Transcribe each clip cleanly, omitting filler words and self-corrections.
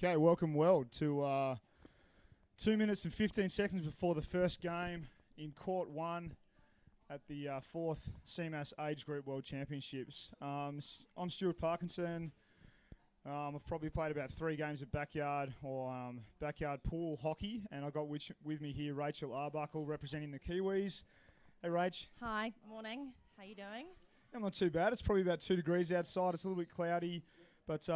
Okay, welcome world to 2 minutes and 15 seconds before the first game in Court 1 at the 4th CMAS Age Group World Championships. I'm Stuart Parkinson. I've probably played about 3 games of backyard pool hockey, and I've got with me here Rachel Arbuckle representing the Kiwis. Hey Rach. Hi, morning. How you doing? I'm not too bad. It's probably about 2 degrees outside. It's a little bit cloudy, but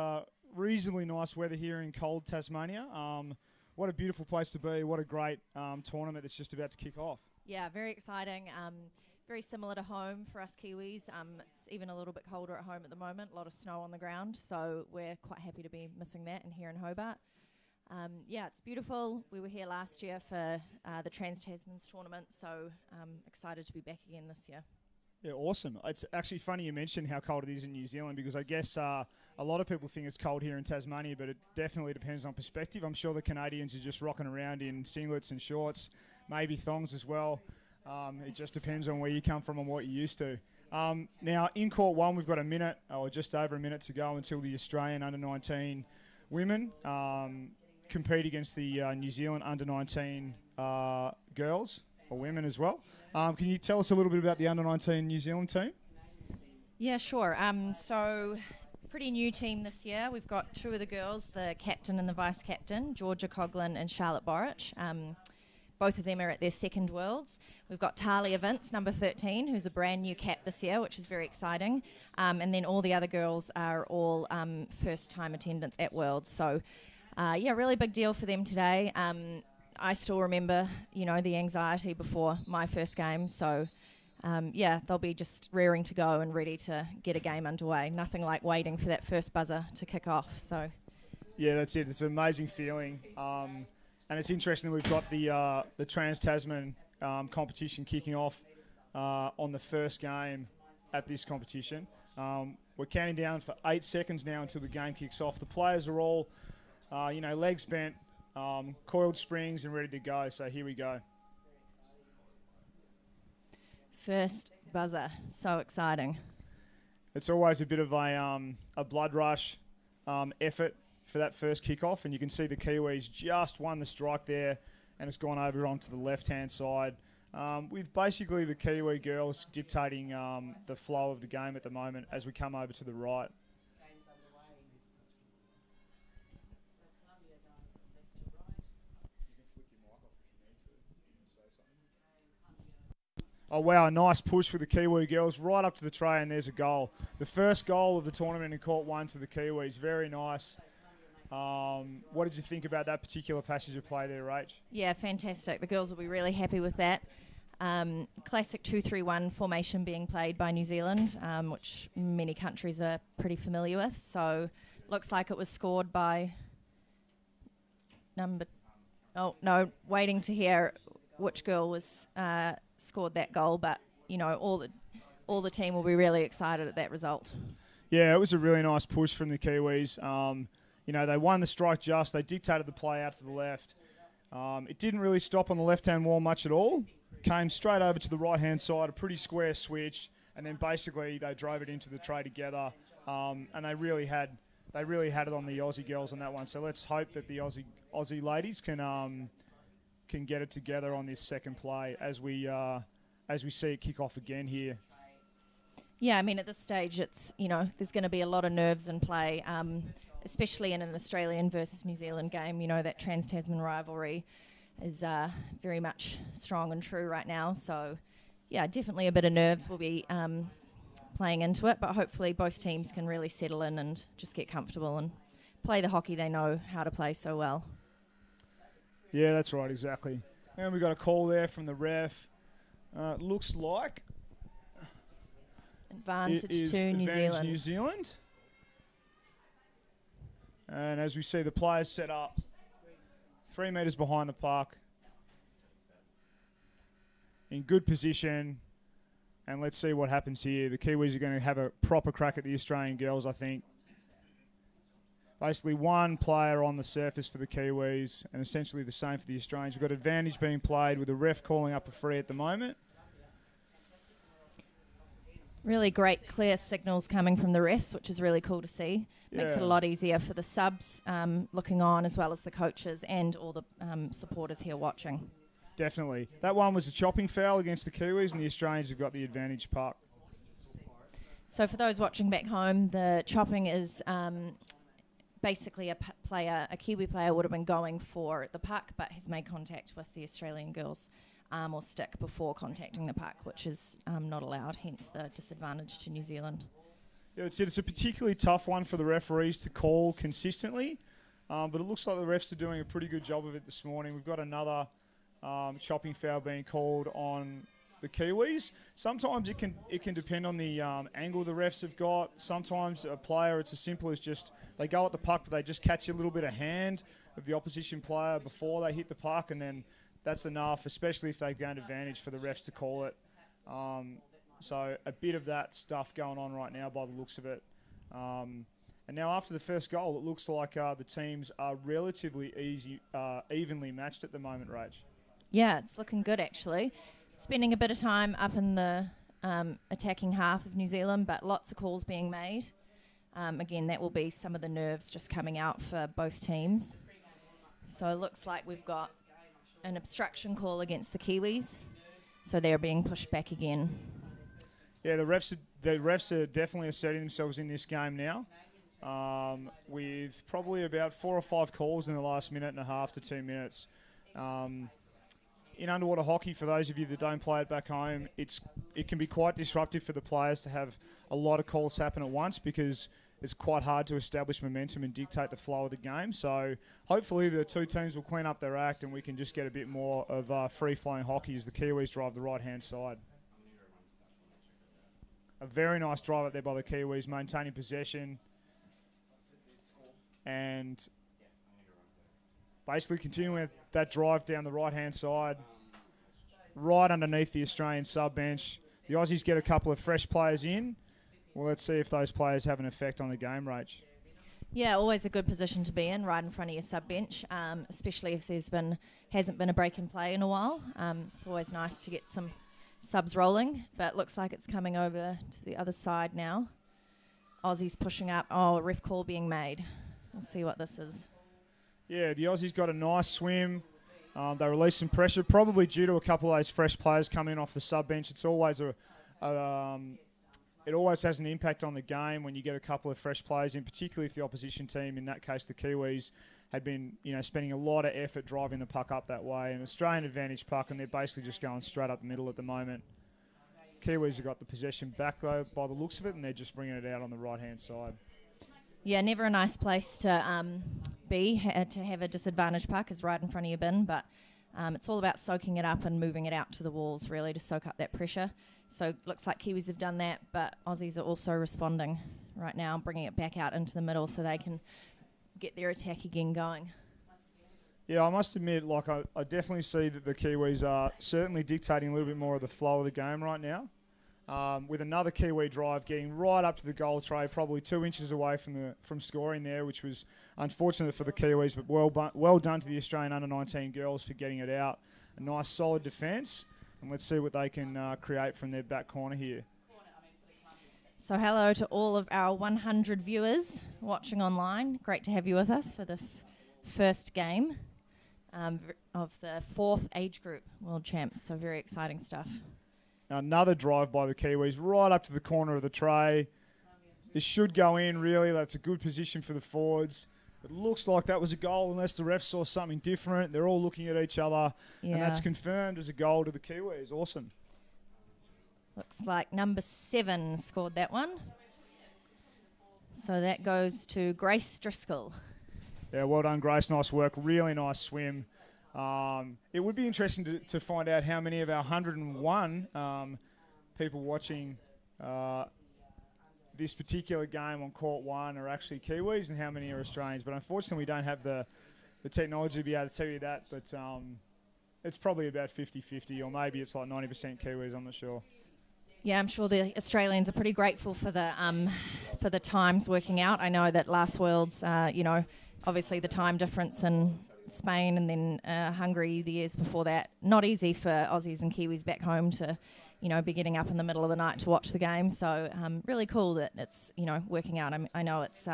reasonably nice weather here in cold Tasmania. What a beautiful place to be. What a great tournament that's just about to kick off. Yeah, very exciting. Very similar to home for us Kiwis. It's even a little bit colder at home at the moment. A lot of snow on the ground, so we're quite happy to be missing that and here in Hobart. Yeah, it's beautiful. We were here last year for the Trans-Tasman's tournament, so excited to be back again this year. Yeah, awesome. It's actually funny you mentioned how cold it is in New Zealand, because I guess a lot of people think it's cold here in Tasmania, but it definitely depends on perspective. I'm sure the Canadians are just rocking around in singlets and shorts, maybe thongs as well. It just depends on where you come from and what you're used to. Now, in Court 1, we've got a minute, or just over a minute to go until the Australian under-19 women compete against the New Zealand under-19 girls, or women as well. Can you tell us a little bit about the under-19 New Zealand team? Yeah, sure. So, pretty new team this year. We've got 2 of the girls, the captain and the vice-captain, Georgia Coughlin and Charlotte Borich. Both of them are at their second Worlds. We've got Talia Vince, number 13, who's a brand new cap this year, which is very exciting. And then all the other girls are all first-time attendance at Worlds. So, yeah, really big deal for them today. I still remember, the anxiety before my first game. So, yeah, they'll be just rearing to go and ready to get a game underway. Nothing like waiting for that first buzzer to kick off. So, yeah, that's it. It's an amazing feeling. And it's interesting that we've got the Trans-Tasman competition kicking off on the first game at this competition. We're counting down for 8 seconds now until the game kicks off. The players are all, legs bent, coiled springs and ready to go. So here we go. First buzzer. So exciting. It's always a bit of a blood rush effort for that first kickoff, and you can see the Kiwis just won the strike there, and it's gone over onto the left-hand side, with basically the Kiwi girls dictating the flow of the game at the moment as we come over to the right. Oh wow, a nice push for the Kiwi girls right up to the tray, and there's a goal. The first goal of the tournament in Court 1 to the Kiwis. Very nice. What did you think about that particular passage of play there, Rach? Yeah, fantastic. The girls will be really happy with that. Classic 2-3-1 formation being played by New Zealand, which many countries are pretty familiar with. So looks like it was scored by waiting to hear which girl was scored that goal, but all the team will be really excited at that result. Yeah, it was a really nice push from the Kiwis. They won the strike just. They dictated the play out to the left. It didn't really stop on the left-hand wall much at all. Came straight over to the right-hand side, a pretty square switch, and then basically they drove it into the tray together. And they really had it on the Aussie girls on that one. So let's hope that the Aussie ladies can get it together on this second play as we see it kick off again here. Yeah, I mean, at this stage, it's there's going to be a lot of nerves in play. Especially in an Australian versus New Zealand game, that Trans-Tasman rivalry is very much strong and true right now. So, yeah, definitely a bit of nerves will be playing into it, but hopefully both teams can really settle in and just get comfortable and play the hockey they know how to play so well. Yeah, that's right, exactly. And we got a call there from the ref. Looks like advantage to New Zealand. And as we see the players set up 3 metres behind the puck in good position. And let's see what happens here. The Kiwis are going to have a proper crack at the Australian girls, I think. Basically one player on the surface for the Kiwis and essentially the same for the Australians. We've got advantage being played with the ref calling up a free at the moment. Really great, clear signals coming from the refs, which is really cool to see. Makes it a lot easier for the subs looking on, as well as the coaches and all the supporters here watching. Definitely. That one was a chopping foul against the Kiwis, and the Australians have got the advantage puck. So for those watching back home, the chopping is basically a Kiwi player would have been going for the puck, but has made contact with the Australian girl's arm or stick before contacting the puck, which is not allowed, hence the disadvantage to New Zealand. Yeah, it's a particularly tough one for the referees to call consistently, but it looks like the refs are doing a pretty good job of it this morning. We've got another chopping foul being called on the Kiwis. Sometimes it can depend on the angle the refs have got. Sometimes a player, it's as simple as just they go at the puck, but they just catch a little bit of hand of the opposition player before they hit the puck, and then that's enough, especially if they gain advantage for the refs to call it. So a bit of that stuff going on right now by the looks of it. And now after the first goal, it looks like the teams are relatively evenly matched at the moment, Rach. Yeah, it's looking good actually. Spending a bit of time up in the attacking half of New Zealand, but lots of calls being made. Again, that will be some of the nerves just coming out for both teams. So it looks like we've got an obstruction call against the Kiwis, so they're being pushed back again. Yeah, the refs are definitely asserting themselves in this game now, with probably about 4 or 5 calls in the last minute and a half to 2 minutes. In underwater hockey, for those of you that don't play it back home, it can be quite disruptive for the players to have a lot of calls happen at once, because it's quite hard to establish momentum and dictate the flow of the game. So hopefully the two teams will clean up their act and we can just get a bit more of free-flowing hockey as the Kiwis drive the right-hand side. A very nice drive up there by the Kiwis, maintaining possession and basically continuing that drive down the right-hand side, right underneath the Australian sub-bench. The Aussies get a couple of fresh players in. Well, let's see if those players have an effect on the game, Rach. Yeah, always a good position to be in, right in front of your sub-bench, especially if hasn't been a break in play in a while. It's always nice to get some subs rolling, but looks like it's coming over to the other side now. Aussies pushing up. Oh, ref call being made. We'll see what this is. Yeah, the Aussies got a nice swim. They released some pressure, probably due to a couple of those fresh players coming off the sub-bench. It's always it always has an impact on the game when you get a couple of fresh players in, particularly if the opposition team, in that case the Kiwis, had been spending a lot of effort driving the puck up that way. An Australian advantage puck, and they're basically just going straight up the middle at the moment. Kiwis have got the possession back, though, by the looks of it, and they're just bringing it out on the right-hand side. Yeah, never a nice place to be, to have a disadvantaged puck is right in front of your bin, but it's all about soaking it up and moving it out to the walls, really, to soak up that pressure. So looks like Kiwis have done that, but Aussies are also responding right now, bringing it back out into the middle so they can get their attack again going. Yeah, I must admit, I definitely see that the Kiwis are certainly dictating a little bit more of the flow of the game right now. With another Kiwi drive getting right up to the goal tray, probably 2 inches away from scoring there, which was unfortunate for the Kiwis, but well done to the Australian under-19 girls for getting it out. A nice solid defence, and let's see what they can create from their back corner here. So hello to all of our 100 viewers watching online. Great to have you with us for this first game of the 4th age group World Champs, so very exciting stuff. Another drive by the Kiwis right up to the corner of the tray. This should go in, really. That's a good position for the forwards. It looks like that was a goal unless the refs saw something different. They're all looking at each other, and that's confirmed as a goal to the Kiwis. Awesome. Looks like number 7 scored that one. So that goes to Grace Driscoll. Yeah, well done, Grace. Nice work. Really nice swim. It would be interesting to find out how many of our 101 people watching this particular game on Court 1 are actually Kiwis and how many are Australians. But unfortunately, we don't have the technology to be able to tell you that. But it's probably about 50-50, or maybe it's like 90% Kiwis. I'm not sure. Yeah, I'm sure the Australians are pretty grateful for the times working out. I know that last Worlds, obviously the time difference in Spain and then Hungary the years before that, not easy for Aussies and Kiwis back home to be getting up in the middle of the night to watch the game. So really cool that it's, working out. I know it's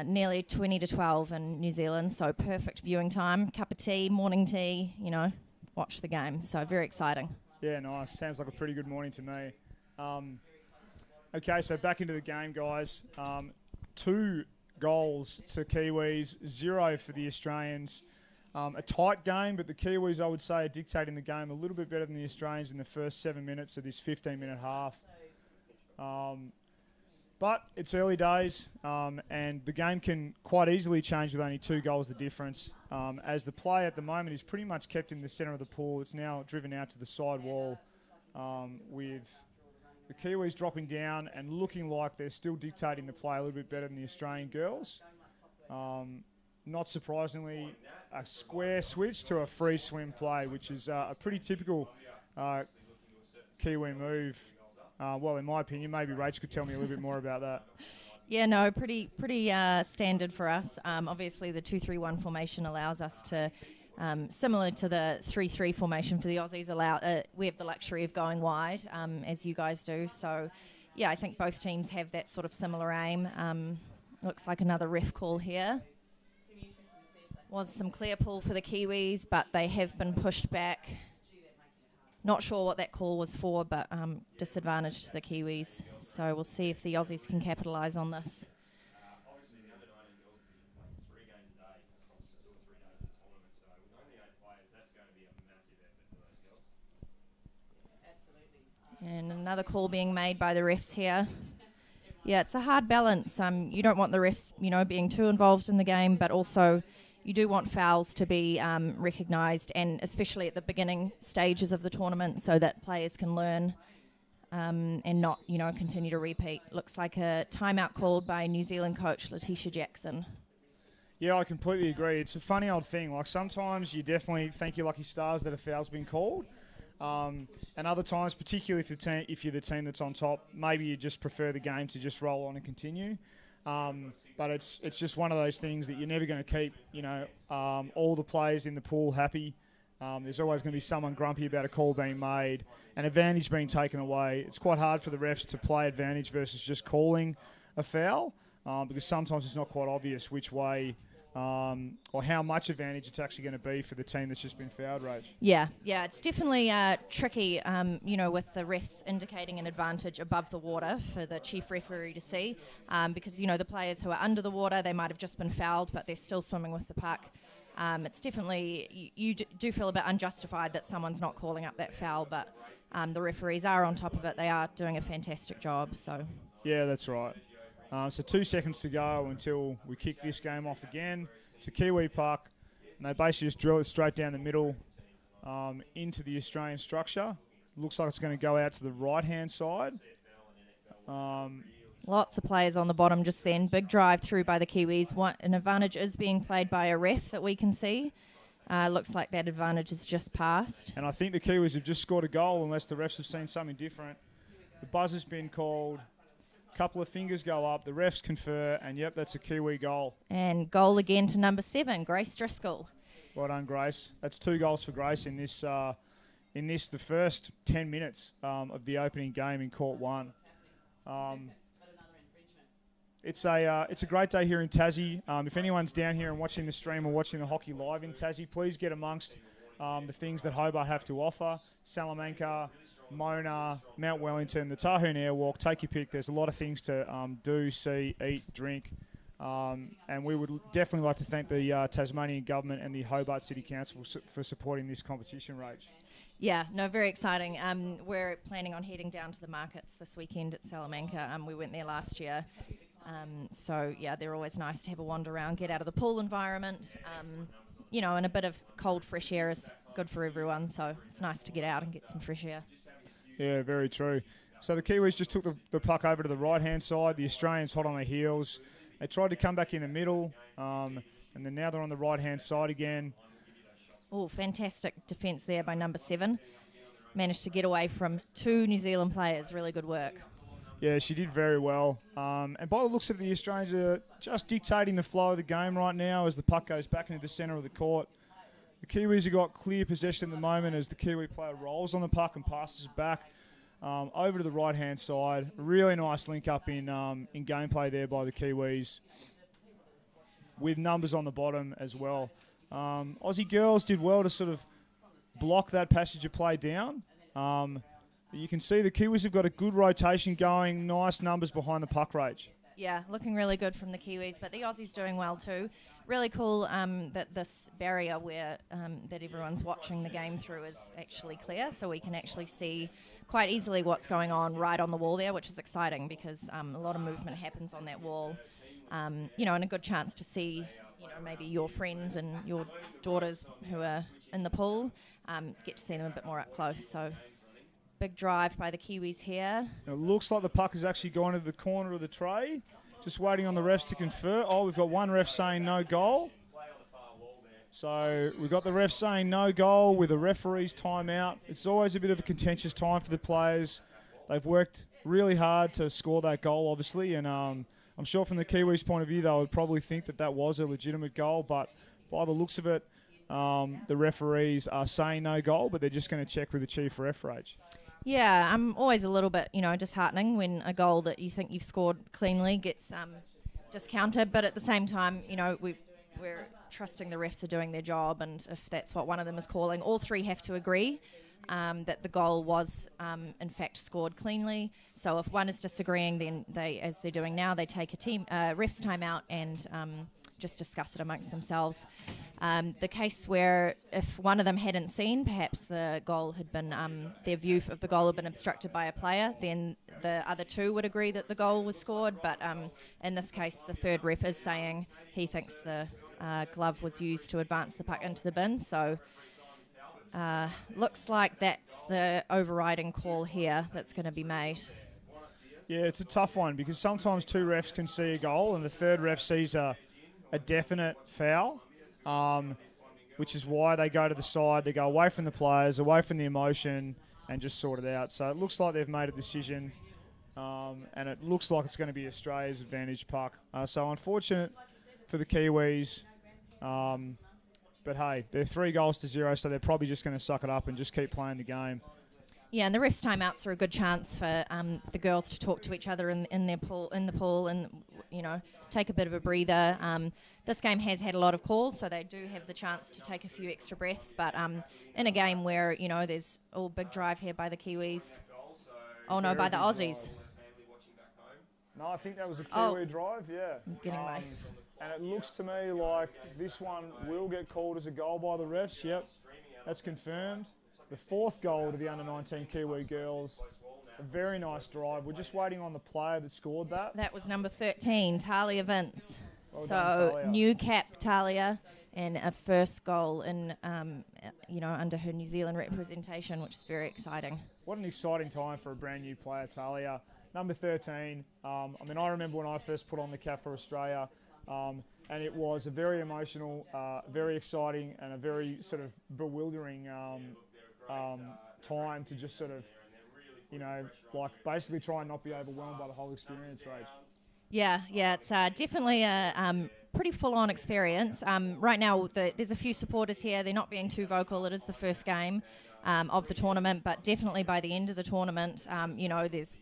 nearly 20 to 12 in New Zealand, so perfect viewing time. Cup of tea, morning tea, watch the game. So very exciting. Yeah, nice. Sounds like a pretty good morning to me. Okay, so back into the game, guys. 2 goals to Kiwis, 0 for the Australians. A tight game, but the Kiwis, I would say, are dictating the game a little bit better than the Australians in the first 7 minutes of this 15-minute half. But it's early days, and the game can quite easily change with only 2 goals the difference. As the play at the moment is pretty much kept in the centre of the pool, it's now driven out to the side wall, with the Kiwis dropping down and looking like they're still dictating the play a little bit better than the Australian girls. Not surprisingly, a square switch to a free swim play, which is a pretty typical Kiwi move. Well, in my opinion, maybe Rach could tell me a little bit more about that. Yeah, no, pretty standard for us. Obviously, the 2-3-1 formation allows us to, similar to the 3-3 formation for the Aussies, we have the luxury of going wide, as you guys do. So, yeah, I think both teams have that sort of similar aim. Looks like another ref call here. Was some clear pull for the Kiwis, but they have been pushed back. Not sure what that call was for, but disadvantage to the Kiwis. So we'll see if the Aussies can capitalise on this. Obviously, the under-19 girls are playing 3 games a day across 2 or 3 days of the tournament. So with only 8 players, that's going to be a massive effort for those girls. Absolutely. And another call being made by the refs here. Yeah, it's a hard balance. You don't want the refs, being too involved in the game, but also you do want fouls to be recognised, and especially at the beginning stages of the tournament, so that players can learn and not, continue to repeat. Looks like a timeout called by New Zealand coach Letitia Jackson. Yeah, I completely agree. It's a funny old thing. Like, sometimes you definitely thank your lucky stars that a foul's been called. And other times, particularly if you're the team that's on top, maybe you just prefer the game to just roll on and continue. But it's just one of those things that you're never going to keep, all the players in the pool happy. There's always going to be someone grumpy about a call being made and advantage being taken away. It's quite hard for the refs to play advantage versus just calling a foul, because sometimes it's not quite obvious which way or how much advantage it's actually going to be for the team that's just been fouled, Rach. Yeah, it's definitely tricky, with the refs indicating an advantage above the water for the chief referee to see, because, the players who are under the water, they might have just been fouled, but they're still swimming with the puck. It's definitely, you do feel a bit unjustified that someone's not calling up that foul, but the referees are on top of it. They are doing a fantastic job. So. Yeah, that's right. So 2 seconds to go until we kick this game off again to Kiwi Puck. And they basically just drill it straight down the middle into the Australian structure. Looks like it's going to go out to the right-hand side. Lots of players on the bottom just then. Big drive through by the Kiwis. An advantage is being played by a ref that we can see. Looks like that advantage is just passed. And I think the Kiwis have just scored a goal unless the refs have seen something different. The buzzer's been called. Couple of fingers go up, the refs confer, and yep, that's a Kiwi goal. And goal again to number 7, Grace Driscoll. Well done, Grace. That's 2 goals for Grace in this, the first 10 minutes of the opening game in Court 1. It's a great day here in Tassie. If anyone's down here and watching the stream or watching the hockey live in Tassie, please get amongst the things that Hobart have to offer. Salamanca, Mona, Mount Wellington, the Tahoon Airwalk, take your pick. There's a lot of things to do, see, eat, drink. And we would definitely like to thank the Tasmanian Government and the Hobart City Council for supporting this competition, Rach. Yeah, no, very exciting. We're planning on heading down to the markets this weekend at Salamanca. We went there last year. So, yeah, they're always nice to have a wander around, get out of the pool environment. And a bit of cold, fresh air is good for everyone. So it's nice to get out and get some fresh air. Yeah, very true. So the Kiwis just took the puck over to the right-hand side. The Australians hot on their heels. They tried to come back in the middle, and then now they're on the right-hand side again. Oh, fantastic defence there by number 7. Managed to get away from 2 New Zealand players. Really good work. Yeah, she did very well. And by the looks of it, the Australians are just dictating the flow of the game right now as the puck goes back into the centre of the court. The Kiwis have got clear possession at the moment as the Kiwi player rolls on the puck and passes it back over to the right-hand side. Really nice link up in gameplay there by the Kiwis, with numbers on the bottom as well. Aussie girls did well to sort of block that passage of play down. You can see the Kiwis have got a good rotation going, nice numbers behind the puck rage. Yeah, looking really good from the Kiwis, but the Aussies doing well too. Really cool that this barrier where that everyone's watching the game through is actually clear, so we can actually see quite easily what's going on right on the wall there, which is exciting because a lot of movement happens on that wall. And a good chance to see, maybe your friends and your daughters who are in the pool, get to see them a bit more up close. So big drive by the Kiwis here. It looks like the puck has actually gone into the corner of the tray. Just waiting on the refs to confer. Oh, we've got one ref saying no goal. So we've got the ref saying no goal with a referee's timeout. It's always a bit of a contentious time for the players. They've worked really hard to score that goal, obviously, and I'm sure from the Kiwis' point of view, they would probably think that that was a legitimate goal, but by the looks of it, the referees are saying no goal, but they're just going to check with the chief ref, Rach. Yeah, I'm always a little bit, disheartening when a goal that you think you've scored cleanly gets discounted. But at the same time, we're trusting the refs are doing their job, and if that's what one of them is calling, all three have to agree that the goal was in fact scored cleanly. So if one is disagreeing, then they, as they're doing now, they take a refs timeout and just discuss it amongst themselves. The case where if one of them hadn't seen, perhaps the goal had been, their view of the goal had been obstructed by a player, then the other two would agree that the goal was scored. But in this case, the third ref is saying he thinks the glove was used to advance the puck into the bin. So looks like that's the overriding call here that's going to be made. Yeah, it's a tough one because sometimes two refs can see a goal and the third ref sees a definite foul, which is why they go to the side. They go away from the players, away from the emotion, and just sort it out. So it looks like they've made a decision, and it looks like it's going to be Australia's advantage puck. So unfortunate for the Kiwis, but hey, they're 3-0, so they're probably just going to suck it up and just keep playing the game. Yeah, and the refs' timeouts are a good chance for the girls to talk to each other in the pool, and take a bit of a breather. This game has had a lot of calls, so they do have the chance to take a few extra breaths. But in a game where there's all big drive here by the Kiwis. Oh no, by the Aussies. No, I think that was a Kiwi drive. Yeah, I'm getting away. And it looks to me like this one will get called as a goal by the refs. Yep, that's confirmed. The fourth goal to the under-19 Kiwi girls. A very nice drive. We're just waiting on the player that scored that. That was number 13, Talia Vince. Well done, Talia. New cap Talia, and a first goal in, under her New Zealand representation, which is very exciting. What an exciting time for a brand new player, Talia. Number 13. I remember when I first put on the cap for Australia, and it was a very emotional, very exciting, and a very sort of bewildering time to just sort of, basically try and not be overwhelmed by the whole experience, Rach. Yeah, it's definitely a pretty full-on experience. Right now, there's a few supporters here. They're not being too vocal. It is the first game of the tournament, but definitely by the end of the tournament, there's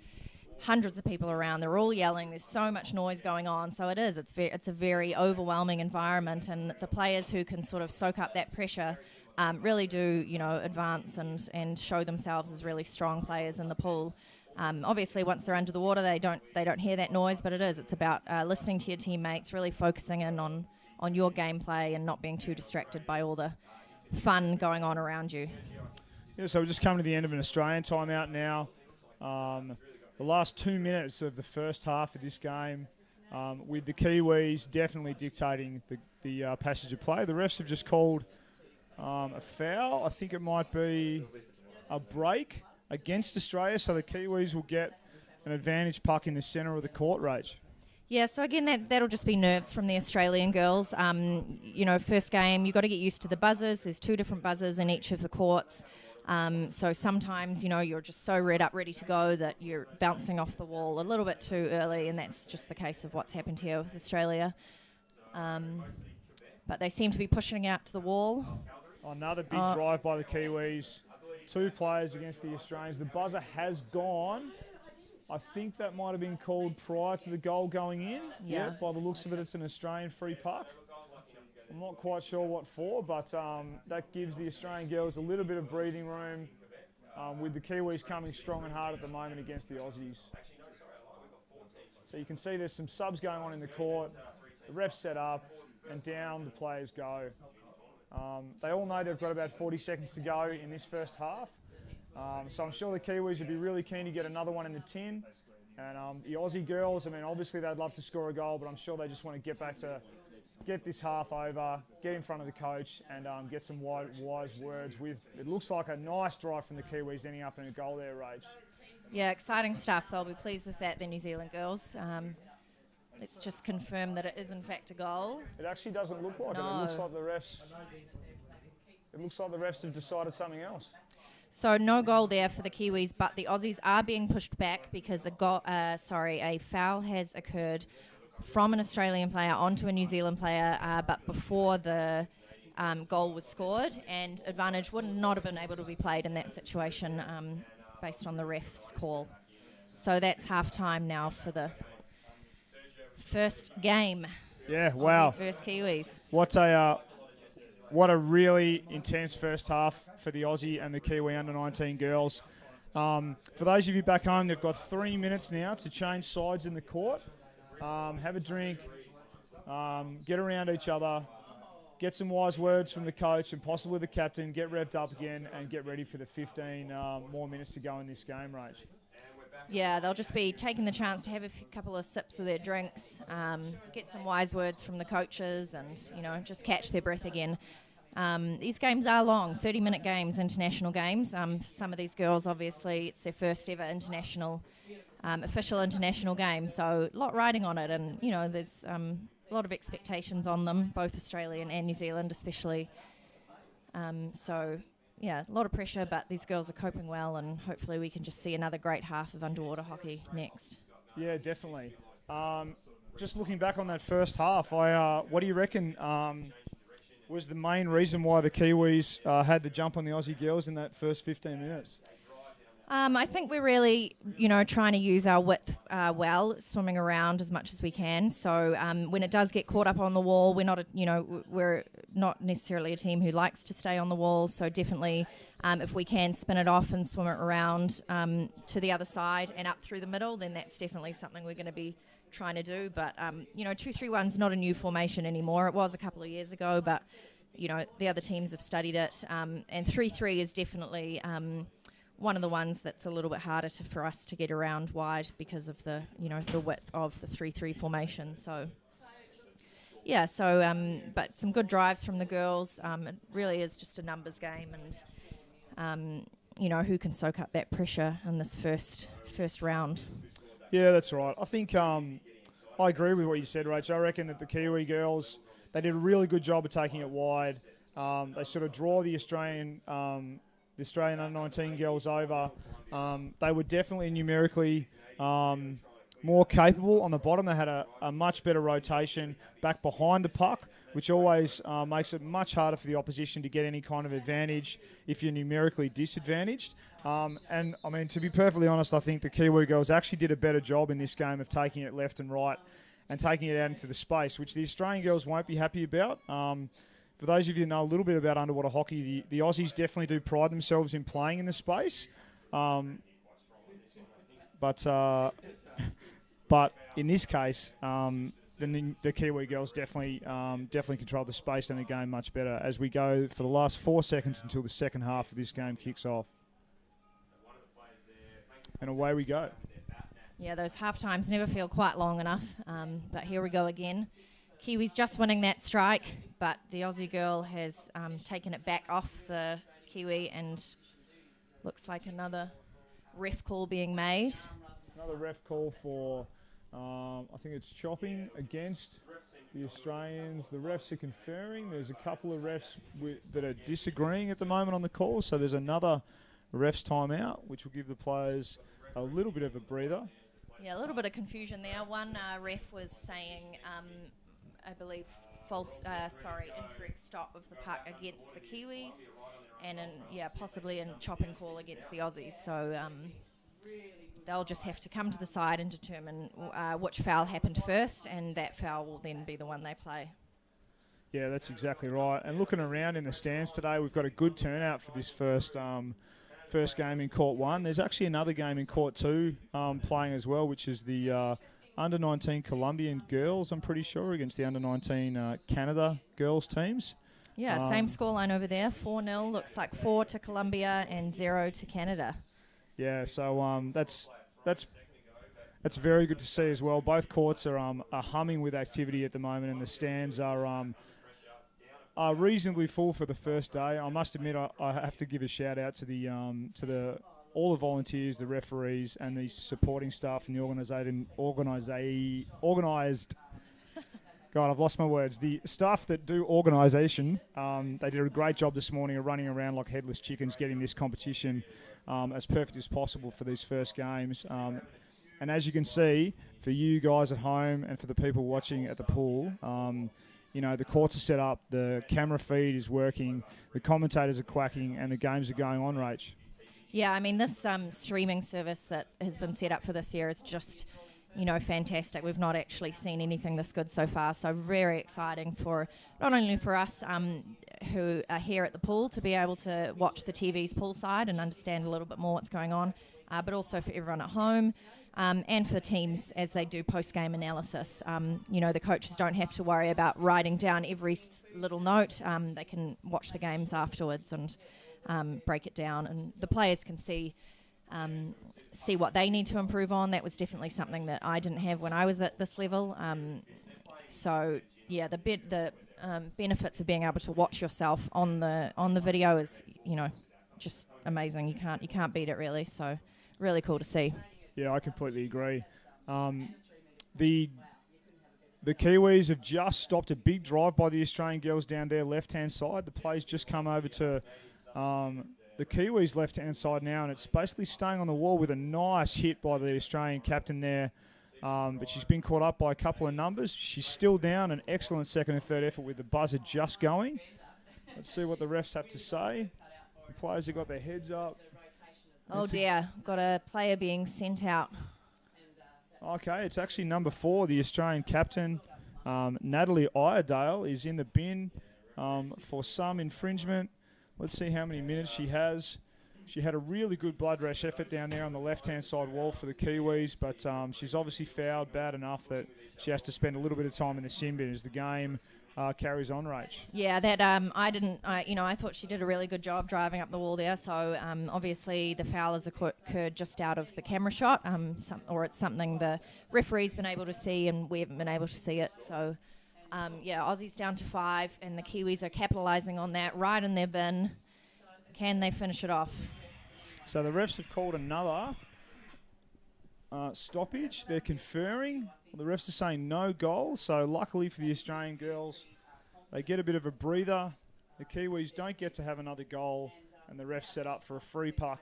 hundreds of people around. They're all yelling. There's so much noise going on. So it's a very overwhelming environment, and the players who can sort of soak up that pressure really do, advance and show themselves as really strong players in the pool. Obviously, once they're under the water, they don't hear that noise, but it's about listening to your teammates, really focusing in on your gameplay and not being too distracted by all the fun going on around you. Yeah, so we're just coming to the end of an Australian timeout now. The last 2 minutes of the first half of this game, with the Kiwis definitely dictating the passage of play. The refs have just called a foul. I think it might be a break against Australia, so the Kiwis will get an advantage puck in the centre of the court, Rach. Yeah, so again, that'll just be nerves from the Australian girls. First game, you've got to get used to the buzzers. There's 2 different buzzers in each of the courts. So sometimes, you're just so ready to go that you're bouncing off the wall a little bit too early, and that's just the case of what's happened here with Australia. But they seem to be pushing out to the wall. Another big drive by the Kiwis. 2 players against the Australians. The buzzer has gone. I think that might have been called prior to the goal going in. Yeah. By the looks of it, it's an Australian free puck. I'm not quite sure what for, but that gives the Australian girls a little bit of breathing room with the Kiwis coming strong and hard at the moment against the Aussies. So you can see there's some subs going on in the court. The ref's set up and down the players go. They all know they've got about 40 seconds to go in this first half. So I'm sure the Kiwis would be really keen to get another one in the tin. And the Aussie girls, I mean, obviously they'd love to score a goal, but I'm sure they just want to get this half over, get in front of the coach and get some wise words with, it looks like a nice drive from the Kiwis ending up in a goal there, Rach. Yeah, exciting stuff. They'll be pleased with that, the New Zealand girls. Let's just confirm that it is in fact a goal. It actually doesn't look like it. It looks like the refs have decided something else. So no goal there for the Kiwis, but the Aussies are being pushed back because a foul has occurred from an Australian player onto a New Zealand player, but before the goal was scored, and advantage would not have been able to be played in that situation based on the ref's call. So that's half time now for the first game. Yeah, wow. Aussies versus Kiwis. What a really intense first half for the Aussie and the Kiwi under-19 girls. For those of you back home, they've got 3 minutes now to change sides in the court, have a drink, get around each other, get some wise words from the coach and possibly the captain, get revved up again and get ready for the 15 more minutes to go in this game, Rach. Yeah, they'll just be taking the chance to have a couple of sips of their drinks, get some wise words from the coaches and, just catch their breath again. These games are long, 30-minute games, international games. For some of these girls, obviously, it's their first ever official international game, so a lot riding on it. And, there's a lot of expectations on them, both Australian and New Zealand especially. Yeah, a lot of pressure, but these girls are coping well, and hopefully we can just see another great half of underwater hockey next. Yeah, definitely. Just looking back on that first half, what do you reckon was the main reason why the Kiwis had the jump on the Aussie girls in that first 15 minutes? I think we're really, trying to use our width well, swimming around as much as we can. So when it does get caught up on the wall, we're not necessarily a team who likes to stay on the wall. So definitely, if we can spin it off and swim it around to the other side and up through the middle, then that's definitely something we're going to be trying to do. But 2-3-1's not a new formation anymore. It was a couple of years ago, but the other teams have studied it. And 3-3 is definitely one of the ones that's a little bit harder for us to get around wide because of the width of the 3-3 formation. So yeah, but some good drives from the girls. It really is just a numbers game, and who can soak up that pressure in this first round. Yeah, that's right. I think I agree with what you said, Rach. I reckon that the Kiwi girls, they did a really good job of taking it wide. They sort of draw the Australian under-19 girls over. They were definitely numerically more capable on the bottom. They had a much better rotation back behind the puck, which always makes it much harder for the opposition to get any kind of advantage if you're numerically disadvantaged. And, I mean, to be perfectly honest, I think the Kiwi girls actually did a better job in this game of taking it left and right and taking it out into the space, which the Australian girls won't be happy about. For those of you who know a little bit about underwater hockey, the Aussies definitely do pride themselves in playing in the space. But in this case, the Kiwi girls definitely control the space and the game much better as we go for the last 4 seconds until the second half of this game kicks off. And away we go. Yeah, those half times never feel quite long enough, but here we go again. Kiwis just winning that strike, but the Aussie girl has taken it back off the Kiwi, and looks like another ref call being made. Another ref call for, I think it's chopping against the Australians. The refs are conferring. There's a couple of refs that are disagreeing at the moment on the call, so there's another ref's timeout, which will give the players a little bit of a breather. Yeah, a little bit of confusion there. One ref was saying, I believe, incorrect stop of the puck against the Kiwis, and possibly a chopping call against the Aussies. So they'll just have to come to the side and determine which foul happened first, and that foul will then be the one they play. Yeah, that's exactly right. And looking around in the stands today, we've got a good turnout for this first game in Court 1. There's actually another game in Court 2 playing as well, which is the Under-19 Colombian girls, I'm pretty sure, against the Under-19 Canada girls teams. Yeah, same scoreline over there, 4-0. Looks like 4 to Colombia and 0 to Canada. Yeah, so that's very good to see as well. Both courts are humming with activity at the moment, and the stands are reasonably full for the first day. I must admit, I have to give a shout out to all the volunteers, the referees, and the supporting staff and the organised. God, I've lost my words. The staff that do organisation, they did a great job this morning of running around like headless chickens, getting this competition as perfect as possible for these first games. And as you can see, for you guys at home and for the people watching at the pool, the courts are set up, the camera feed is working, the commentators are quacking, and the games are going on, Rach. Yeah, I mean, this streaming service that has been set up for this year is just, fantastic. We've not actually seen anything this good so far, so very exciting for not only for us who are here at the pool to be able to watch the TV's poolside and understand a little bit more what's going on, but also for everyone at home. And for teams as they do post-game analysis. The coaches don't have to worry about writing down every little note. They can watch the games afterwards and break it down, and the players can see what they need to improve on. That was definitely something that I didn't have when I was at this level. The benefits of being able to watch yourself on the video is just amazing. You can't beat it really. So really cool to see. Yeah, I completely agree. The Kiwis have just stopped a big drive by the Australian girls down their left-hand side. The play's just come over to the Kiwis' left-hand side now, and it's basically staying on the wall with a nice hit by the Australian captain there. But she's been caught up by a couple of numbers. She's still down. An excellent second and third effort with the buzzer just going. Let's see what the refs have to say. The players have got their heads up. Oh dear, got a player being sent out. Okay, it's actually number 4, the Australian captain, Natalie Iredale, is in the bin for some infringement. Let's see how many minutes she has. She had a really good blood rush effort down there on the left-hand side wall for the Kiwis, but she's obviously fouled bad enough that she has to spend a little bit of time in the sin bin as the game carries on, Rach. Yeah, that I thought she did a really good job driving up the wall there. So obviously the foul has occurred just out of the camera shot, or it's something the referee's been able to see and we haven't been able to see it. So Aussies down to 5, and the Kiwis are capitalising on that right in their bin. Can they finish it off? So the refs have called another stoppage. They're conferring. The refs are saying no goal, so luckily for the Australian girls, they get a bit of a breather. The Kiwis don't get to have another goal, and the refs set up for a free puck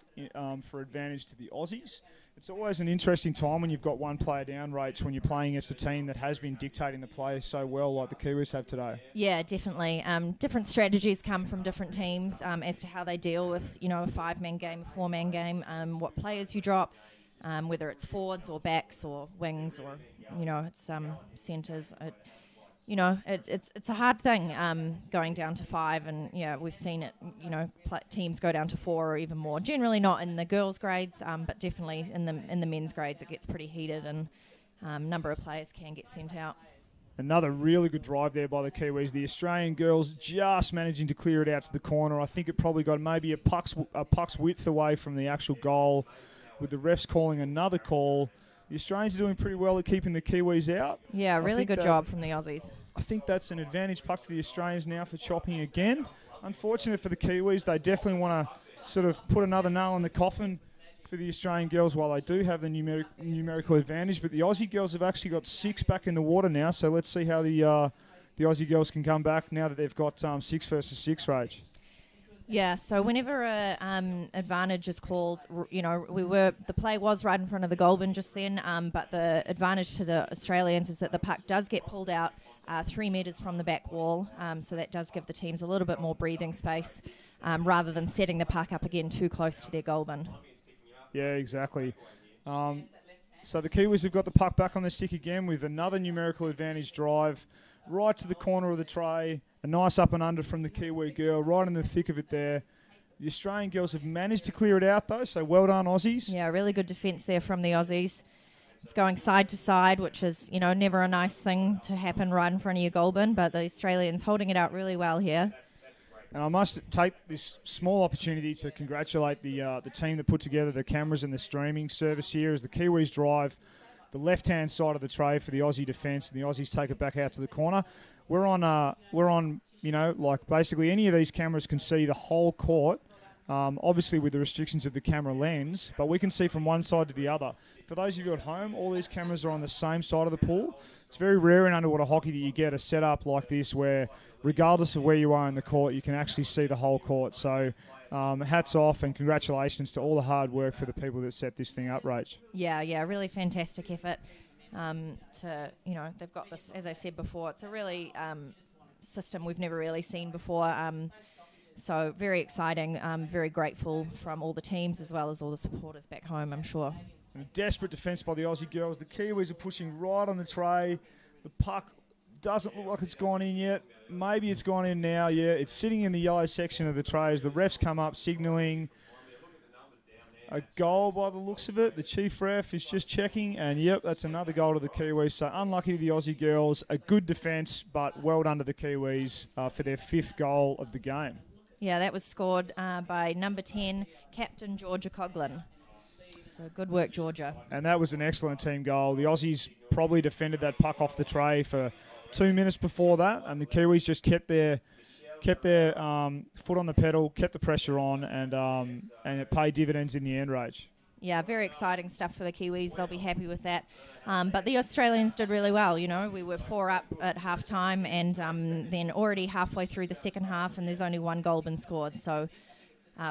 for advantage to the Aussies. It's always an interesting time when you've got one player down, Rach, when you're playing against a team that has been dictating the play so well like the Kiwis have today. Yeah, definitely. Different strategies come from different teams as to how they deal with, a 5-man game, a 4-man game, what players you drop, whether it's forwards or backs or wings or, it's centres. It's a hard thing going down to 5, and we've seen it. Teams go down to 4 or even more. Generally not in the girls' grades, but definitely in the men's grades, it gets pretty heated, and a number of players can get sent out. Another really good drive there by the Kiwis. The Australian girls just managing to clear it out to the corner. I think it probably got maybe a puck's width away from the actual goal, with the refs calling another call. The Australians are doing pretty well at keeping the Kiwis out. Yeah, really good job from the Aussies. I think that's an advantage puck to the Australians now for chopping again. Unfortunate for the Kiwis. They definitely want to sort of put another nail in the coffin for the Australian girls while they do have the numerical advantage. But the Aussie girls have actually got 6 back in the water now. So let's see how the Aussie girls can come back now that they've got 6 versus 6 rage. Yeah, so whenever a advantage is called, the play was right in front of the goal bin just then, but the advantage to the Australians is that the puck does get pulled out 3 metres from the back wall, so that does give the teams a little bit more breathing space rather than setting the puck up again too close to their goal bin. Yeah, exactly. So the Kiwis have got the puck back on the stick again with another numerical advantage drive right to the corner of the tray. A nice up and under from the Kiwi girl, right in the thick of it there. The Australian girls have managed to clear it out, though, so well done, Aussies. Yeah, really good defence there from the Aussies. It's going side to side, which is, never a nice thing to happen right in front of your goal bin, but the Australians holding it out really well here. And I must take this small opportunity to congratulate the team that put together the cameras and the streaming service here as the Kiwis drive the left-hand side of the tray for the Aussie defence, and the Aussies take it back out to the corner. We're on, basically any of these cameras can see the whole court, obviously with the restrictions of the camera lens, but we can see from one side to the other. For those of you at home, all these cameras are on the same side of the pool. It's very rare in underwater hockey that you get a setup like this where, regardless of where you are in the court, you can actually see the whole court. So hats off and congratulations to all the hard work for the people that set this thing up, Rach. Yeah, really fantastic effort. They've got this, as I said before, it's a really system we've never really seen before. So very exciting, very grateful from all the teams as well as all the supporters back home, I'm sure. And a desperate defence by the Aussie girls. The Kiwis are pushing right on the tray. The puck doesn't look like it's gone in yet. Maybe it's gone in now, yeah. It's sitting in the yellow section of the tray as the refs come up signalling a goal by the looks of it. The chief ref is just checking, and yep, that's another goal to the Kiwis. So unlucky to the Aussie girls. A good defence, but well done to the Kiwis for their 5th goal of the game. Yeah, that was scored by number 10, Captain Georgia Coughlin. So good work, Georgia. And that was an excellent team goal. The Aussies probably defended that puck off the tray for 2 minutes before that, and the Kiwis just kept their foot on the pedal, kept the pressure on, and it paid dividends in the end, Rach. Yeah, very exciting stuff for the Kiwis. They'll be happy with that. But the Australians did really well. We were 4 up at half time, and then already halfway through the second half, and there's only 1 goal been scored. So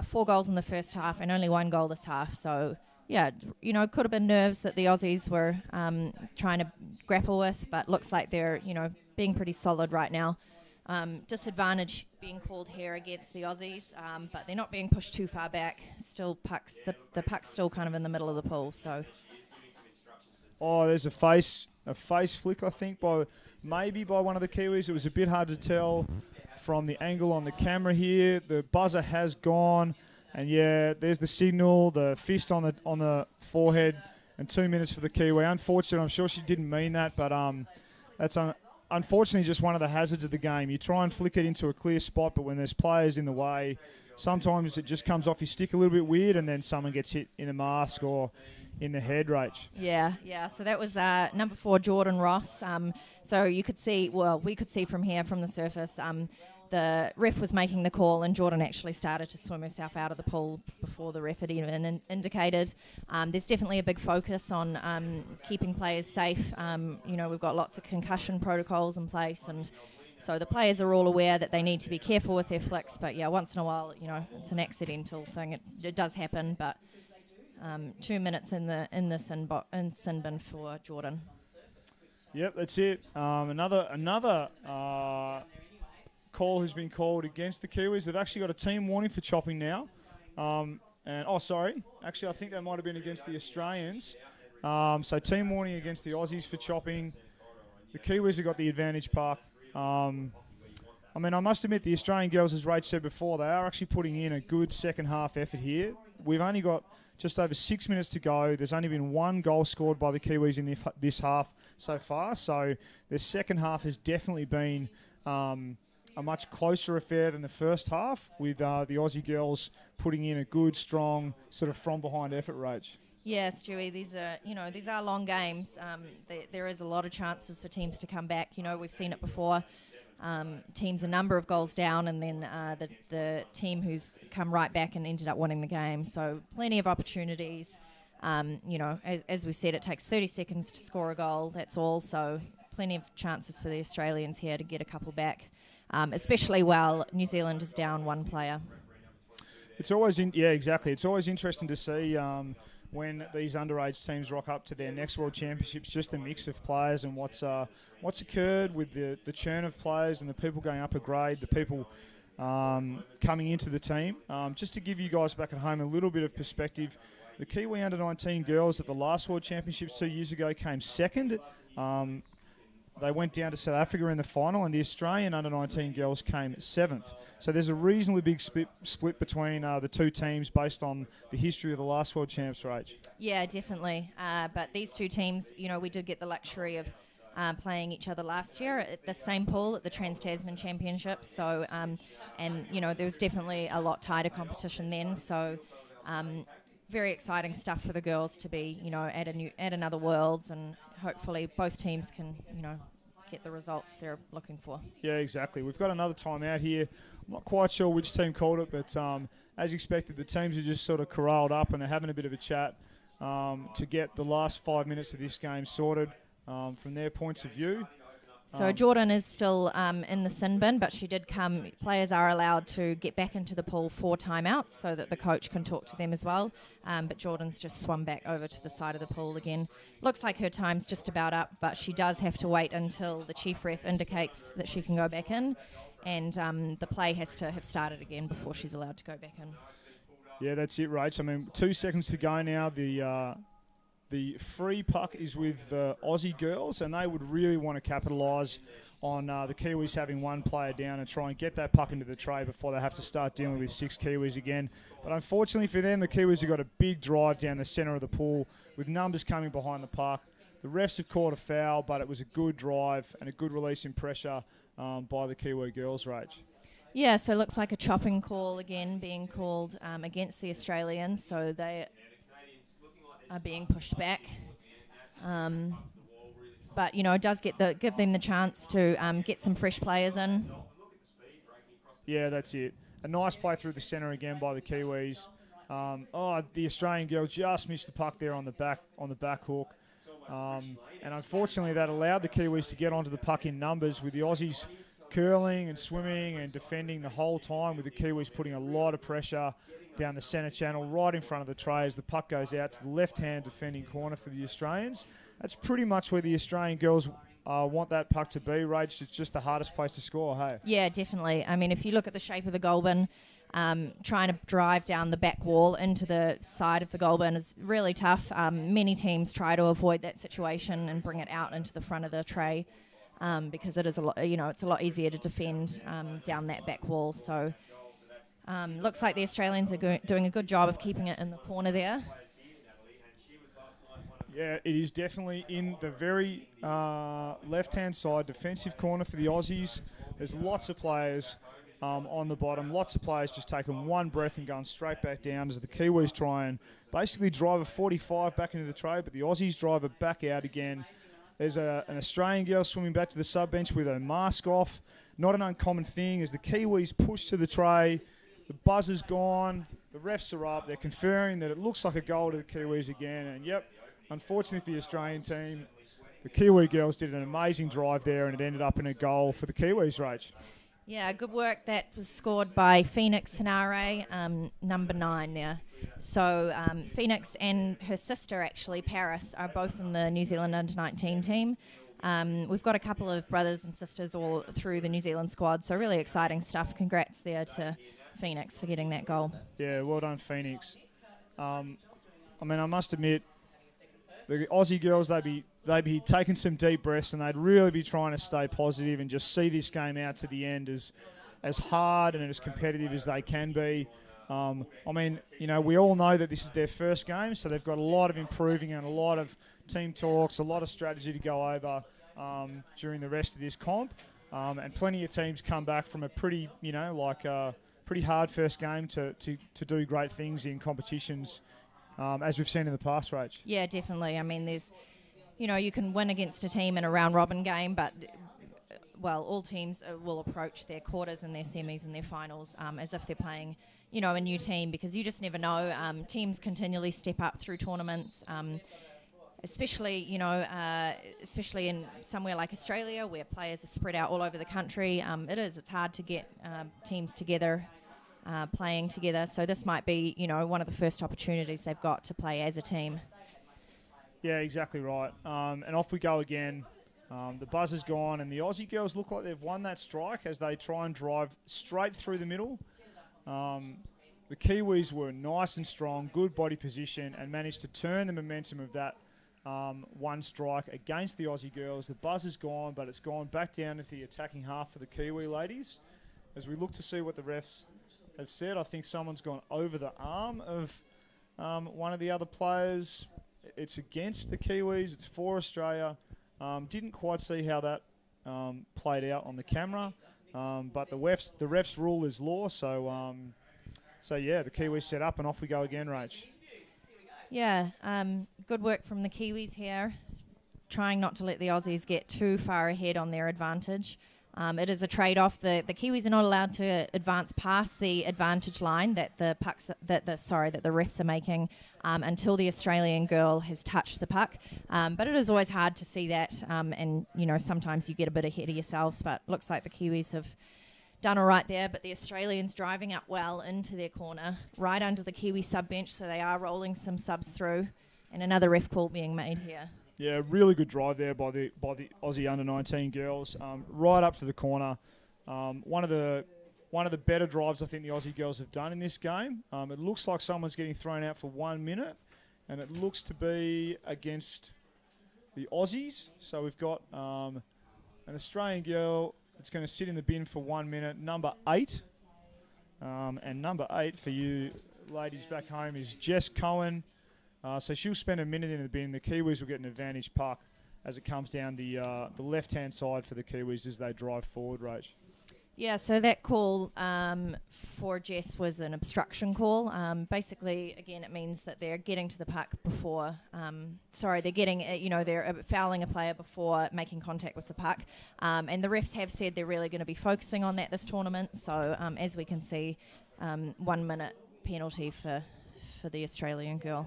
4 goals in the first half and only 1 goal this half. So yeah, it could have been nerves that the Aussies were trying to grapple with, but looks like they're, being pretty solid right now. Disadvantage being called here against the Aussies, but they're not being pushed too far back. Still, the puck's still kind of in the middle of the pool. So, there's a face flick, I think, maybe by one of the Kiwis. It was a bit hard to tell from the angle on the camera here. The buzzer has gone. And yeah, there's the signal, the fist on the forehead, and 2 minutes for the Kiwi. Unfortunate, I'm sure she didn't mean that, but that's unfortunately just one of the hazards of the game. You try and flick it into a clear spot, but when there's players in the way, sometimes it just comes off your stick a little bit weird, and then someone gets hit in the mask or in the head, Rach. Yeah. So that was number 4, Jordan Ross. So you could see, we could see from here, from the surface, the ref was making the call, and Jordan actually started to swim herself out of the pool before the ref had even indicated. There's definitely a big focus on keeping players safe. We've got lots of concussion protocols in place, and so the players are all aware that they need to be careful with their flicks. But yeah, once in a while, it's an accidental thing. It does happen, but 2 minutes in the sin bin for Jordan. Yep, that's it. Another call has been called against the Kiwis. They've actually got a team warning for chopping now. Actually, I think that might have been against the Australians. So team warning against the Aussies for chopping. The Kiwis have got the advantage puck. I must admit, the Australian girls, as Rach said before, they are actually putting in a good second half effort here. We've only got just over 6 minutes to go. There's only been 1 goal scored by the Kiwis in this half so far. So the second half has definitely been a much closer affair than the first half, with the Aussie girls putting in a good, strong, sort of from-behind effort, Rach. Yeah, Stewie, these are long games. There is a lot of chances for teams to come back. We've seen it before. Teams a number of goals down, and then the team who's come right back and ended up winning the game. So plenty of opportunities. As we said, it takes 30 seconds to score a goal. That's all. So plenty of chances for the Australians here to get a couple back. Especially while New Zealand is down 1 player. It's always yeah, exactly. It's always interesting to see when these underage teams rock up to their next World Championships. Just the mix of players and what's occurred with the churn of players and the people going up a grade, the people coming into the team. Just to give you guys back at home a little bit of perspective, the Kiwi under-19 girls at the last World Championships 2 years ago came second. They went down to South Africa in the final, and the Australian under-19 girls came seventh. So there's a reasonably big split between the two teams based on the history of the last World Champs, Rach. Yeah, definitely. But these two teams, we did get the luxury of playing each other last year at the same pool at the Trans-Tasman Championships. So, there was definitely a lot tighter competition then. So, very exciting stuff for the girls to be, at another Worlds, and hopefully both teams can, get the results they're looking for. Yeah, exactly. We've got another timeout here. I'm not quite sure which team called it, but as expected, the teams are just sort of corralled up and they're having a bit of a chat to get the last 5 minutes of this game sorted from their points of view. So Jordan is still in the sin bin, but she did come. Players are allowed to get back into the pool for timeouts so that the coach can talk to them as well. But Jordan's just swum back over to the side of the pool again. Looks like her time's just about up, but she does have to wait until the chief ref indicates that she can go back in, and the play has to have started again before she's allowed to go back in. Yeah, that's it, Rach. I mean, 2 seconds to go now. The free puck is with the Aussie girls, and they would really want to capitalise on the Kiwis having one player down and try and get that puck into the tray before they have to start dealing with 6 Kiwis again. But unfortunately for them, the Kiwis have got a big drive down the centre of the pool with numbers coming behind the puck. The refs have called a foul, but it was a good drive and a good release in pressure by the Kiwi girls, Rach. Yeah, so it looks like a chopping call again being called against the Australians, so they are being pushed back. But, it does give them the chance to get some fresh players in. Yeah, that's it. A nice play through the centre again by the Kiwis. The Australian girl just missed the puck there on the back hook. And unfortunately, that allowed the Kiwis to get onto the puck in numbers, with the Aussies curling and swimming and defending the whole time, with the Kiwis putting a lot of pressure down the centre channel right in front of the tray as the puck goes out to the left-hand defending corner for the Australians. That's pretty much where the Australian girls want that puck to be, Rach. It's just the hardest place to score, hey? Yeah, definitely. I mean, if you look at the shape of the goal bin, trying to drive down the back wall into the side of the goal bin is really tough. Many teams try to avoid that situation and bring it out into the front of the tray because it is it's a lot easier to defend down that back wall. So looks like the Australians are doing a good job of keeping it in the corner there. Yeah, it is definitely in the very left-hand side defensive corner for the Aussies. There's lots of players on the bottom. Lots of players just taking one breath and going straight back down as the Kiwis try and basically drive a 45 back into the tray, but the Aussies drive it back out again. There's an Australian girl swimming back to the sub-bench with her mask off. Not an uncommon thing as the Kiwis push to the tray. The buzzer's gone. The refs are up. They're conferring that it looks like a goal to the Kiwis again. And, yep, unfortunately for the Australian team, the Kiwi girls did an amazing drive there and it ended up in a goal for the Kiwis, Rach. Yeah, good work. That was scored by Phoenix Hanare, number 9 there. So Phoenix and her sister, actually, Paris, are both in the New Zealand Under-19 team. We've got a couple of brothers and sisters all through the New Zealand squad, so really exciting stuff. Congrats there to Phoenix for getting that goal. Yeah, well done, Phoenix. I must admit, the Aussie girls, they'd be taking some deep breaths and they'd really be trying to stay positive and just see this game out to the end as hard and as competitive as they can be. We all know that this is their first game, so they've got a lot of improving and a lot of team talks, a lot of strategy to go over during the rest of this comp. And plenty of teams come back from a pretty hard first game to do great things in competitions, as we've seen in the past, Rach. Yeah, definitely. I mean, there's, you can win against a team in a round-robin game, but, all teams will approach their quarters and their semis and their finals as if they're playing, a new team, because you just never know. Teams continually step up through tournaments, especially in somewhere like Australia where players are spread out all over the country. It's hard to get teams together playing together. So this might be, one of the first opportunities they've got to play as a team. Yeah, exactly right. And off we go again. The buzzer's gone, and the Aussie girls look like they've won that strike as they try and drive straight through the middle. The Kiwis were nice and strong, good body position, and managed to turn the momentum of that one strike against the Aussie girls. The buzzer's gone, but it's gone back down into the attacking half for the Kiwi ladies. As we look to see what the refs have said, I think someone's gone over the arm of one of the other players. It's against the Kiwis. It's for Australia. Didn't quite see how that played out on the camera, but the refs rule is law. So yeah, the Kiwis set up and off we go again, Rach. Yeah, good work from the Kiwis here, trying not to let the Aussies get too far ahead on their advantage. It is a trade-off. The Kiwis are not allowed to advance past the advantage line that the refs are making until the Australian girl has touched the puck. But it is always hard to see that, and sometimes you get a bit ahead of yourselves. But looks like the Kiwis have done all right there. But the Australians driving up well into their corner, right under the Kiwi sub bench, so they are rolling some subs through, and another ref call being made here. Yeah, really good drive there by the Aussie under-19 girls, right up to the corner. One of the better drives I think the Aussie girls have done in this game. It looks like someone's getting thrown out for 1 minute, and it looks to be against the Aussies. So we've got an Australian girl that's going to sit in the bin for 1 minute, number 8. And number 8 for you ladies back home is Jess Cohen. So she'll spend a minute in the bin. The Kiwis will get an advantage puck as it comes down the left-hand side for the Kiwis as they drive forward, Rach. Yeah, so that call for Jess was an obstruction call. Basically, again, it means that they're getting to the puck before... they're fouling a player before making contact with the puck. And the refs have said they're really going to be focusing on that this tournament. So, as we can see, 1 minute penalty for the Australian girl.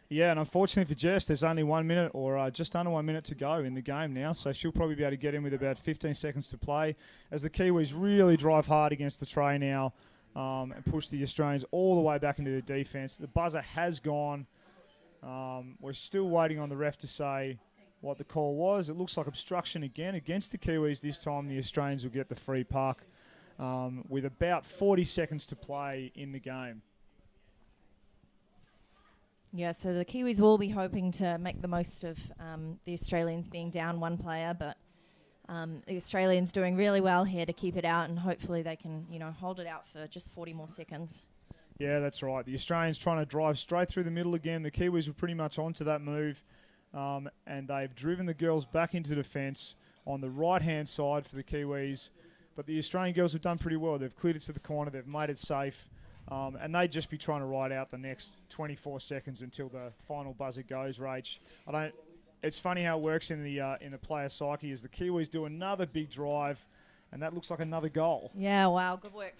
Yeah, and unfortunately for Jess, there's only 1 minute or just under 1 minute to go in the game now, so she'll probably be able to get in with about 15 seconds to play as the Kiwis really drive hard against the tray now and push the Australians all the way back into the defence. The buzzer has gone. We're still waiting on the ref to say what the call was. It looks like obstruction again against the Kiwis. This time the Australians will get the free puck with about 40 seconds to play in the game. Yeah, so the Kiwis will be hoping to make the most of the Australians being down one player, but the Australians doing really well here to keep it out, and hopefully they can, hold it out for just 40 more seconds. Yeah, that's right. The Australians trying to drive straight through the middle again. The Kiwis were pretty much onto that move, and they've driven the girls back into defence on the right-hand side for the Kiwis. But the Australian girls have done pretty well. They've cleared it to the corner. They've made it safe. And they'd just be trying to ride out the next 24 seconds until the final buzzer goes, Rach. It's funny how it works in the player psyche as the Kiwis do another big drive, and that looks like another goal. Yeah, wow, good work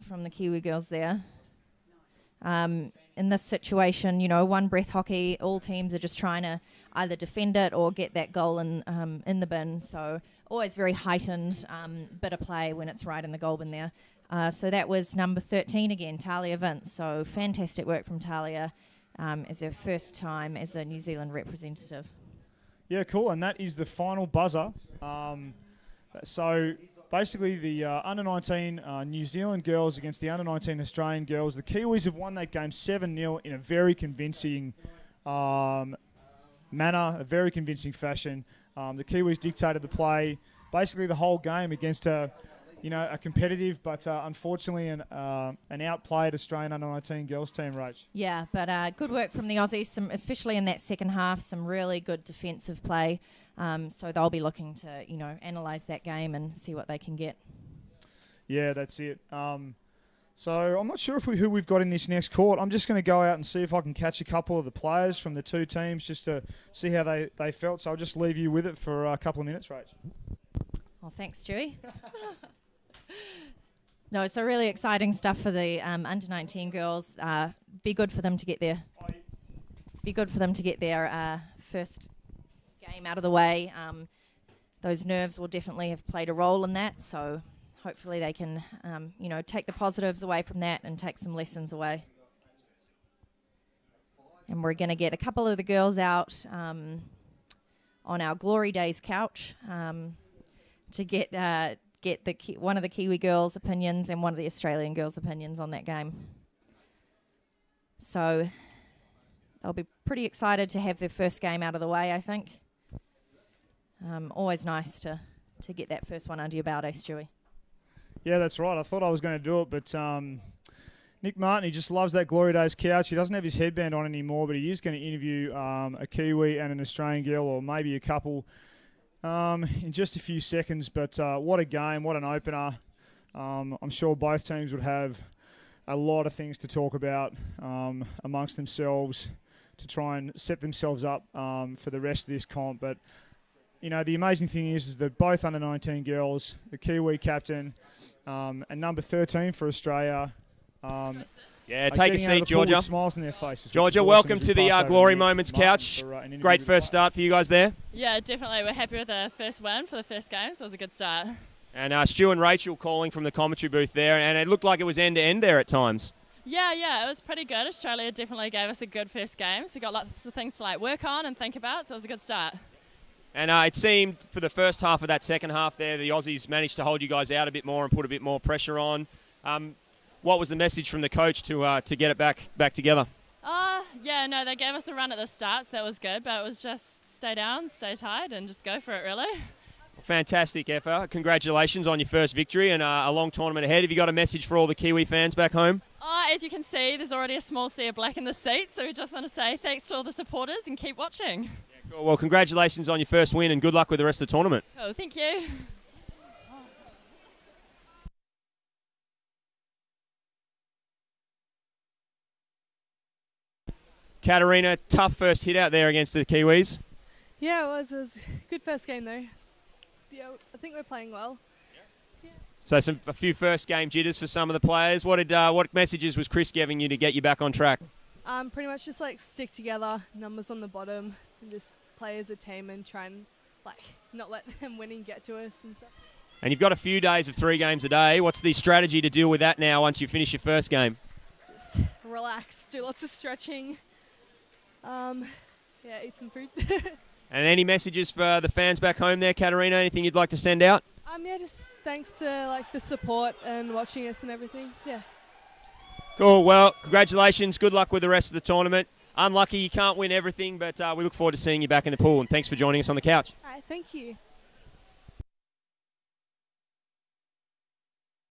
from the Kiwi girls there. In this situation, one breath hockey, all teams are just trying to either defend it or get that goal in the bin. So always very heightened bit of play when it's right in the goal bin there. So that was number 13 again, Talia Vince. So fantastic work from Talia as her first time as a New Zealand representative. Yeah, cool. And that is the final buzzer. So basically the under-19 New Zealand girls against the under-19 Australian girls. The Kiwis have won that game 7-0 in a very convincing manner, a very convincing fashion. The Kiwis dictated the play basically the whole game against a competitive but unfortunately an outplayed Australian under-19 girls team, Rach. Yeah, but good work from the Aussies, especially in that second half, some really good defensive play. So they'll be looking to, analyse that game and see what they can get. Yeah, that's it. So I'm not sure who we've got in this next court. I'm just going to go out and see if I can catch a couple of the players from the two teams just to see how they felt. So I'll just leave you with it for a couple of minutes, Rach. Well, thanks, Stewie. No, so really exciting stuff for the under-19 girls. Be good for them to get their first game out of the way. Those nerves will definitely have played a role in that. So hopefully they can, you know, take the positives away from that and take some lessons away. And we're going to get a couple of the girls out on our Glory Days couch to get one of the Kiwi girls' opinions and one of the Australian girls' opinions on that game. So they'll be pretty excited to have their first game out of the way, I think. Always nice to get that first one under your belt, Stewie? Yeah, that's right. I thought I was going to do it, but Nick Martin, he just loves that Glory Days couch. He doesn't have his headband on anymore, but he is going to interview a Kiwi and an Australian girl, or maybe a couple, in just a few seconds. But what a game, what an opener. I'm sure both teams would have a lot of things to talk about amongst themselves to try and set themselves up for the rest of this comp. But, you know, the amazing thing is that both under-19 girls, the Kiwi captain and number 13 for Australia, yeah, take a seat, Georgia. Smiles on their faces. Georgia, welcome to the Glory Moments couch. Great first start for you guys there. Yeah, definitely. We're happy with the first win for the first game, so it was a good start. And Stu and Rachel calling from the commentary booth there, and it looked like it was end-to-end there at times. Yeah, it was pretty good. Australia definitely gave us a good first game, so we got lots of things to work on and think about, so it was a good start. And it seemed for the first half of that second half there, the Aussies managed to hold you guys out a bit more and put a bit more pressure on. What was the message from the coach to get it back together? Yeah, no, they gave us a run at the start, so that was good, but it was just stay down, stay tight, and just go for it, really. Fantastic effort. Congratulations on your first victory and a long tournament ahead. Have you got a message for all the Kiwi fans back home? As you can see, there's already a small sea of black in the seats, so we just want to say thanks to all the supporters and keep watching. Yeah, cool. Well, congratulations on your first win and good luck with the rest of the tournament. Cool, thank you. Katarina, tough first hit out there against the Kiwis. Yeah, it was a good first game though. Yeah, I think we're playing well. Yeah. So a few first game jitters for some of the players. What messages was Chris giving you to get you back on track? Pretty much just stick together, numbers on the bottom, and just play as a team and try and not let them winning get to us and stuff. And you've got a few days of 3 games a day. What's the strategy to deal with that now once you finish your first game? Just relax, do lots of stretching. Yeah, eat some food. And any messages for the fans back home there, Katarina? Anything you'd like to send out? Yeah, just thanks for the support and watching us and everything. Yeah. Cool. Well, congratulations. Good luck with the rest of the tournament. Unlucky you can't win everything, but we look forward to seeing you back in the pool. And thanks for joining us on the couch. All right, thank you.